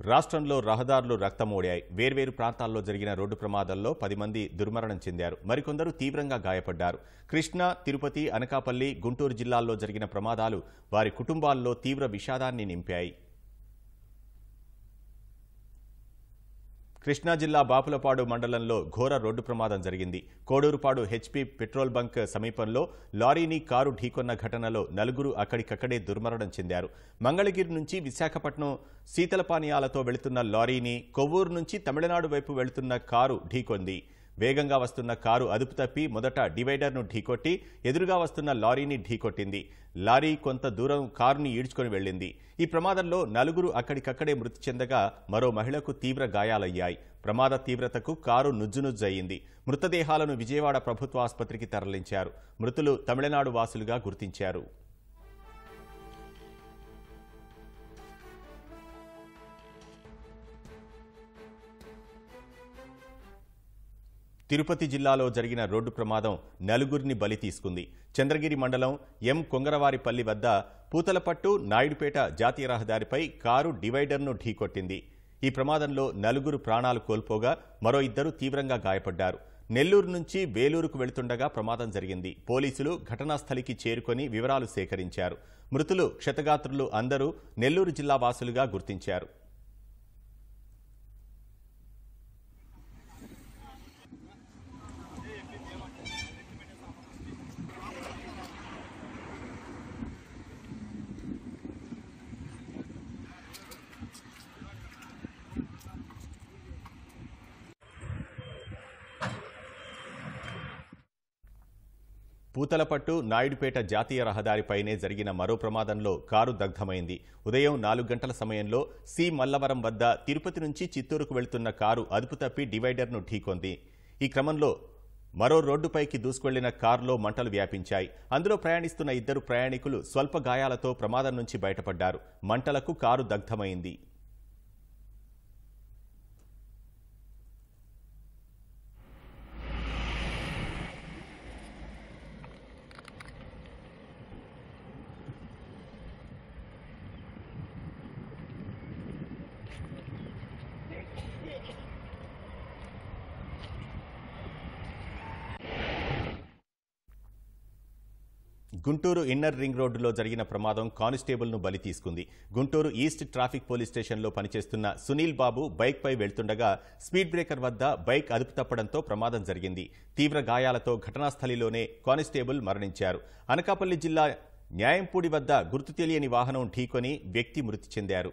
రాష్ట్రంలో రహదారులు రక్తమోడాయి. వేర్వేరు ప్రాంతాల్లో జరిగిన రోడ్డు ప్రమాదాల్లో 10 మంది దుర్మరణం చెందారు. మరికొందరు తీవ్రంగా గాయపడ్డారు. కృష్ణా, తిరుపతి, అనకాపల్లి, గుంటూరు జిల్లాల్లో జరిగిన ప్రమాదాలు వారి కుటుంబాల్లో తీవ్ర విషాదాన్ని నింపాయి. కృష్ణా జిల్లా బాపులపాడు మండలంలో ఘోర రోడ్డు ప్రమాదం జరిగింది. కోడూరుపాడు హెచ్పీ పెట్రోల్ బంక్ సమీపంలో లారీని కారు ఢీకొన్న ఘటనలో 4 అక్కడికక్కడే దుర్మరణం చెందారు. మంగళగిరి నుంచి విశాఖపట్నం శీతలపానీయాలతో వెళుతున్న లారీని కొవ్వూరు నుంచి తమిళనాడు వైపు వెళుతున్న కారు ఢీకొంది. వేగంగా వస్తున్న కారు అదుపు తప్పి మొదట డివైడర్ను ఢీకొట్టి ఎదురుగా వస్తున్న లారీని ఢీకొట్టింది. లారీ కొంత దూరం కారుని ఈడ్చుకొని వెళ్లింది. ఈ ప్రమాదంలో 4 అక్కడికక్కడే మృతి చెందగా మరో మహిళకు తీవ్ర గాయాలయ్యాయి. ప్రమాద తీవ్రతకు కారు నుజ్జునుజ్జయింది. మృతదేహాలను విజయవాడ ప్రభుత్వ ఆసుపత్రికి తరలించారు. మృతులు తమిళనాడు వాసులుగా గుర్తించారు. తిరుపతి జిల్లాలో జరిగిన రోడ్డు ప్రమాదం 4 బలి తీసుకుంది. చంద్రగిరి మండలం కొంగరవారిపల్లి వద్ద పూతలపట్టు నాయుడుపేట జాతీయ రహదారిపై కారు డివైడర్ను ఢీకొట్టింది. ఈ ప్రమాదంలో 4 ప్రాణాలు కోల్పోగా మరో 2 తీవ్రంగా గాయపడ్డారు. నెల్లూరు నుంచి వేలూరుకు వెళుతుండగా ప్రమాదం జరిగింది. పోలీసులు ఘటనా స్థలికి చేరుకొని వివరాలు సేకరించారు. మృతులు క్షతగాత్రులు అందరూ నెల్లూరు జిల్లా వాసులుగా గుర్తించారు. పూతలపట్టు నాయుడుపేట జాతీయ రహదారిపైనే జరిగిన మరో ప్రమాదంలో కారు దగ్ధమైంది. ఉదయం 4 గంటల సమయంలో మల్లవరం వద్ద తిరుపతి నుంచి చిత్తూరుకు వెళ్తున్న కారు అదుపు తప్పి డివైడర్ను ఢీకొంది. ఈ క్రమంలో మరో రోడ్డుపైకి దూసుకెళ్లిన కారులో మంటలు వ్యాపించాయి. అందులో ప్రయాణిస్తున్న 2 ప్రయాణికులు స్వల్ప గాయాలతో ప్రమాదం నుంచి బయటపడ్డారు. మంటలకు కారు దగ్ధమైంది. గుంటూరు ఇన్నర్ రింగ్ రోడ్డులో జరిగిన ప్రమాదం కానిస్టేబుల్ను బలి తీసుకుంది. గుంటూరు ఈస్ట్ ట్రాఫిక్ పోలీస్ స్టేషన్లో పనిచేస్తున్న సునీల్ బాబు బైక్పై వెళ్తుండగా స్పీడ్ బ్రేకర్ వద్ద బైక్ అదుపు తప్పడంతో ప్రమాదం జరిగింది. తీవ్ర గాయాలతో ఘటనాస్థలిలోనే కానిస్టేబుల్ మరణించారు. అనకాపల్లి జిల్లా న్యాయంపూడి వద్ద గుర్తు తెలియని వాహనం ఢీకొని వ్యక్తి మృతి చెందారు.